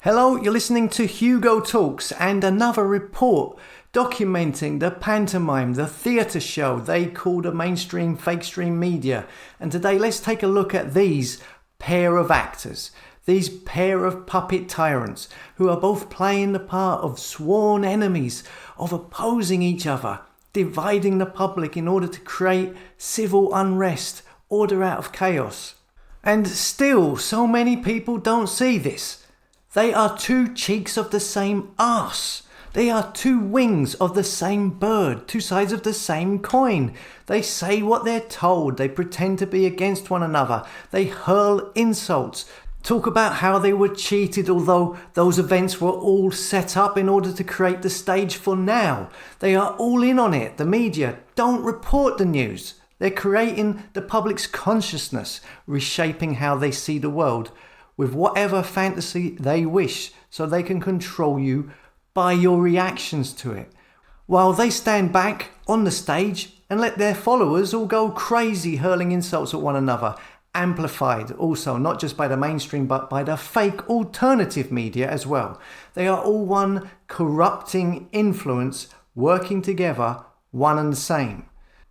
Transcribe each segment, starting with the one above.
Hello, you're listening to Hugo Talks and another report documenting the pantomime, the theatre show they call the mainstream fake stream media. And today let's take a look at these pair of actors, these pair of puppet tyrants who are both playing the part of sworn enemies, of opposing each other, dividing the public in order to create civil unrest, order out of chaos. And still, so many people don't see this. They are two cheeks of the same arse. They are two wings of the same bird, two sides of the same coin. They say what they're told. They pretend to be against one another. They hurl insults, talk about how they were cheated, although those events were all set up in order to create the stage for now. They are all in on it. The media don't report the news. They're creating the public's consciousness, reshaping how they see the world, with whatever fantasy they wish, so they can control you by your reactions to it. While they stand back on the stage and let their followers all go crazy hurling insults at one another, amplified also not just by the mainstream but by the fake alternative media as well. They are all one corrupting influence working together, one and the same.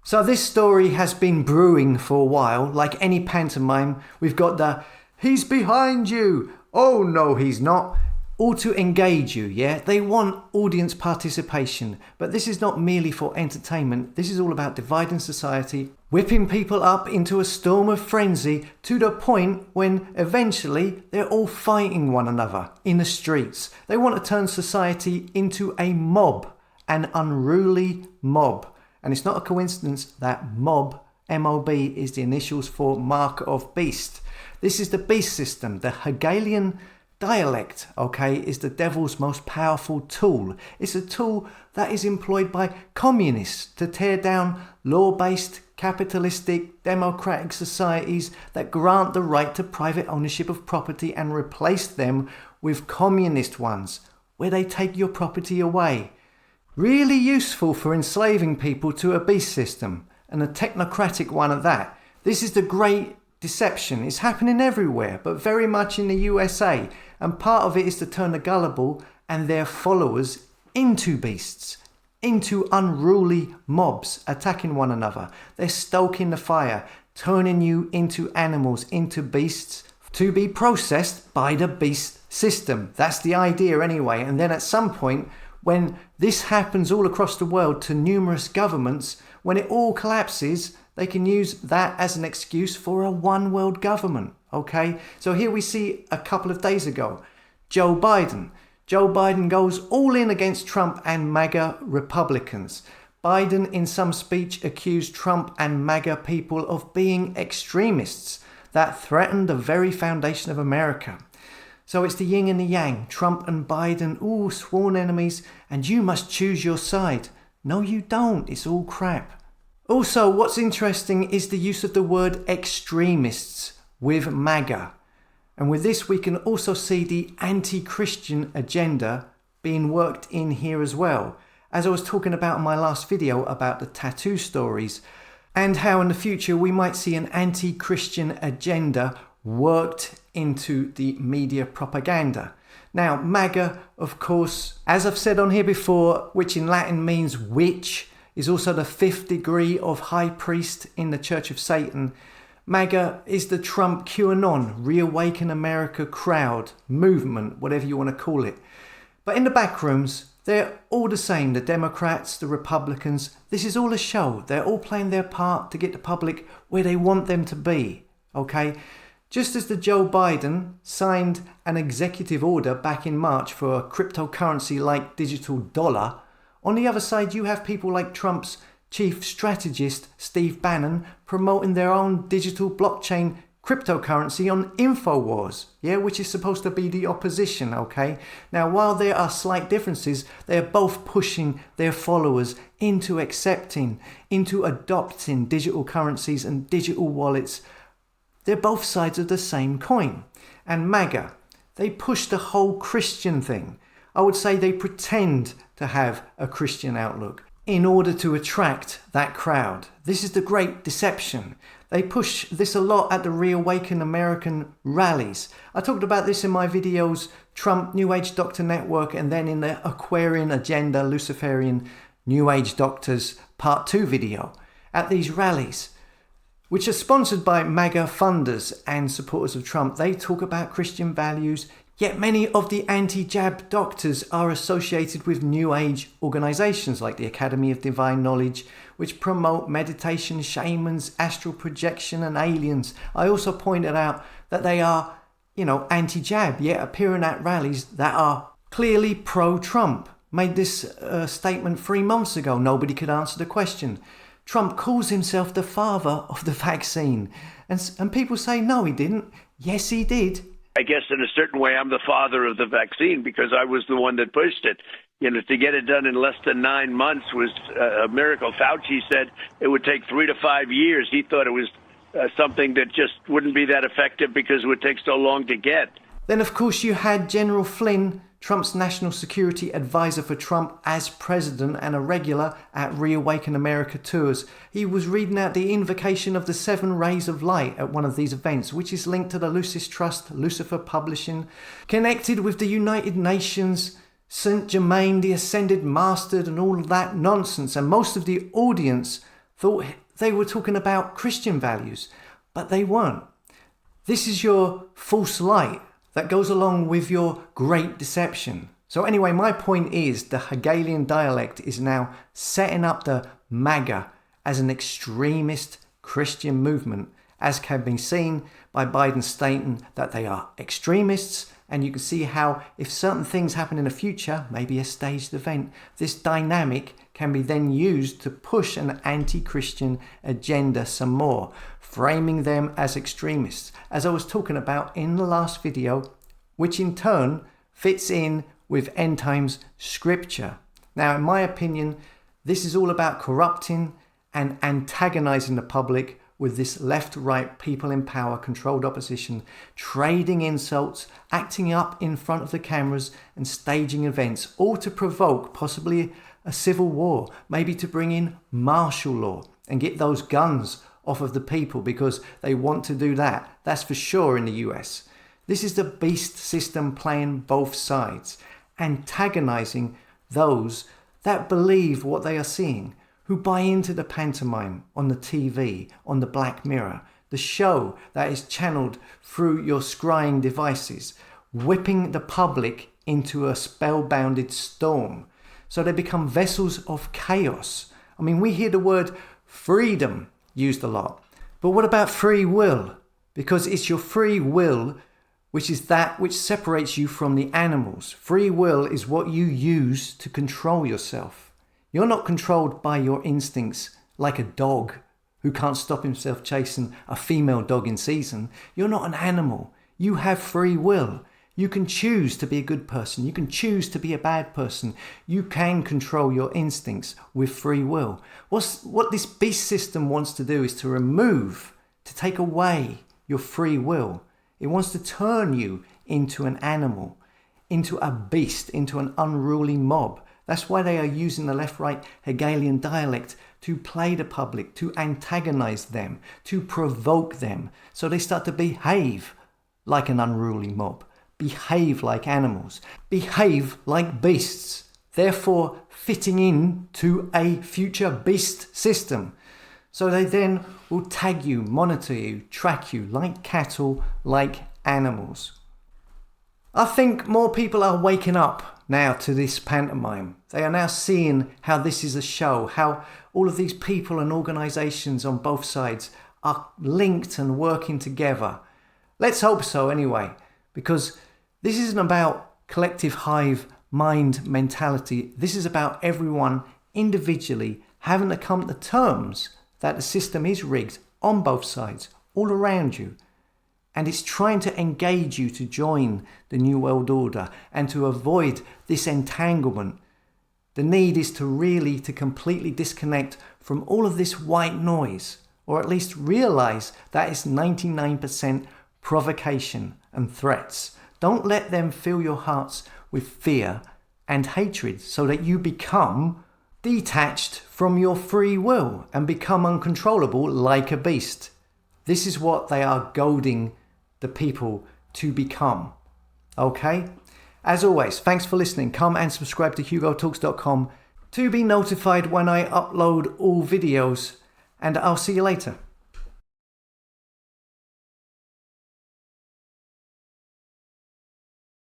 So this story has been brewing for a while. Like any pantomime, we've got the "he's behind you," "oh no he's not," all to engage you, yeah? They want audience participation, but this is not merely for entertainment. This is all about dividing society, whipping people up into a storm of frenzy to the point when eventually they're all fighting one another in the streets. They want to turn society into a mob, an unruly mob. And it's not a coincidence that mob, M-O-B, is the initials for Mark of Beast. This is the beast system. The Hegelian dialect, is the devil's most powerful tool. It's a tool that is employed by communists to tear down law-based, capitalistic, democratic societies that grant the right to private ownership of property and replace them with communist ones, where they take your property away. Really useful for enslaving people to a beast system, and a technocratic one at that. This is the great deception. It's happening everywhere, but very much in the USA. And part of it is to turn the gullible and their followers into beasts, into unruly mobs attacking one another. They're stoking the fire, turning you into animals, into beasts, to be processed by the beast system. That's the idea anyway. And then at some point, when this happens all across the world to numerous governments, when it all collapses, they can use that as an excuse for a one world government, okay? So here we see a couple of days ago, Joe Biden. Joe Biden goes all in against Trump and MAGA Republicans. Biden in some speech accused Trump and MAGA people of being extremists that threaten the very foundation of America. So it's the yin and the yang, Trump and Biden, all sworn enemies, and you must choose your side. No, you don't. It's all crap. Also, what's interesting is the use of the word extremists with MAGA. And with this, we can also see the anti-Christian agenda being worked in here as well. As I was talking about in my last video about the tattoo stories, and how in the future we might see an anti-Christian agenda worked into the media propaganda. Now, MAGA, of course, as I've said on here before, which in Latin means witch, is also the fifth degree of high priest in the Church of Satan. MAGA is the Trump QAnon, Reawaken America crowd, movement, whatever you want to call it. But in the back rooms, they're all the same, the Democrats, the Republicans. This is all a show. They're all playing their part to get the public where they want them to be, okay? Just as the Joe Biden signed an executive order back in March for a cryptocurrency like digital dollar, on the other side you have people like Trump's chief strategist Steve Bannon promoting their own digital blockchain cryptocurrency on InfoWars, which is supposed to be the opposition, okay? Now, while there are slight differences, they're both pushing their followers into accepting, into adopting digital currencies and digital wallets. They're both sides of the same coin. And MAGA, they push the whole Christian thing. I would say they pretend to have a Christian outlook in order to attract that crowd. This is the great deception. They push this a lot at the Reawaken American rallies. I talked about this in my videos, Trump New Age Doctor Network, and then in the Aquarian Agenda Luciferian New Age Doctors Part 2 video. At these rallies, which are sponsored by MAGA funders and supporters of Trump, they talk about Christian values, yet many of the anti-jab doctors are associated with New Age organizations like the Academy of Divine Knowledge, which promote meditation, shamans, astral projection, and aliens. I also pointed out that they are, anti-jab, yet appearing at rallies that are clearly pro-Trump. Made this statement 3 months ago. Nobody could answer the question. Trump calls himself the father of the vaccine. And people say, no, he didn't. Yes, he did. I guess in a certain way, I'm the father of the vaccine because I was the one that pushed it. To get it done in less than 9 months was a miracle. Fauci said it would take 3 to 5 years. He thought it was something that just wouldn't be that effective because it would take so long to get. Then, of course, you had General Flynn, Trump's national security advisor for Trump as president and a regular at Reawaken America tours. He was reading out the invocation of the 7 rays of light at one of these events, which is linked to the Lucis Trust, Lucifer Publishing, connected with the United Nations, Saint Germain, the Ascended Master, and all that nonsense. And most of the audience thought they were talking about Christian values, but they weren't. This is your false light that goes along with your great deception. So anyway, my point is the Hegelian dialect is now setting up the MAGA as an extremist Christian movement, as can be seen by Biden stating that they are extremists. And you can see how if certain things happen in the future, maybe a staged event, this dynamic can be then used to push an anti-Christian agenda some more, framing them as extremists, as I was talking about in the last video, which in turn fits in with end times scripture. Now, in my opinion, this is all about corrupting and antagonizing the public with this left-right people in power controlled opposition, trading insults, acting up in front of the cameras and staging events, all to provoke possibly a civil war, maybe to bring in martial law and get those guns off of the people because they want to do that. That's for sure in the US. This is the beast system playing both sides, antagonizing those that believe what they are seeing, who buy into the pantomime on the TV, on the Black Mirror, the show that is channeled through your scrying devices, whipping the public into a spellbounded storm. So they become vessels of chaos. I mean, we hear the word freedom used a lot. But what about free will? Because it's your free will which is that which separates you from the animals. Free will is what you use to control yourself. You're not controlled by your instincts like a dog who can't stop himself chasing a female dog in season. You're not an animal. You have free will. You can choose to be a good person. You can choose to be a bad person. You can control your instincts with free will. What this beast system wants to do is to remove, to take away your free will. It wants to turn you into an animal, into a beast, into an unruly mob. That's why they are using the left-right Hegelian dialect to play the public, to antagonize them, to provoke them. So they start to behave like an unruly mob, behave like animals, behave like beasts, therefore fitting in to a future beast system. So they then will tag you, monitor you, track you like cattle, like animals. I think more people are waking up now to this pantomime. They are now seeing how this is a show, how all of these people and organizations on both sides are linked and working together. Let's hope so anyway, because this isn't about collective hive mind mentality. This is about everyone individually having to come to terms that the system is rigged on both sides, all around you. And it's trying to engage you to join the New World Order and to avoid this entanglement. The need is to completely disconnect from all of this white noise, or at least realize that it's 99% provocation and threats. Don't let them fill your hearts with fear and hatred so that you become detached from your free will and become uncontrollable like a beast. This is what they are goading the people to become. Okay? As always, thanks for listening. Come and subscribe to hugotalks.com to be notified when I upload all videos, and I'll see you later.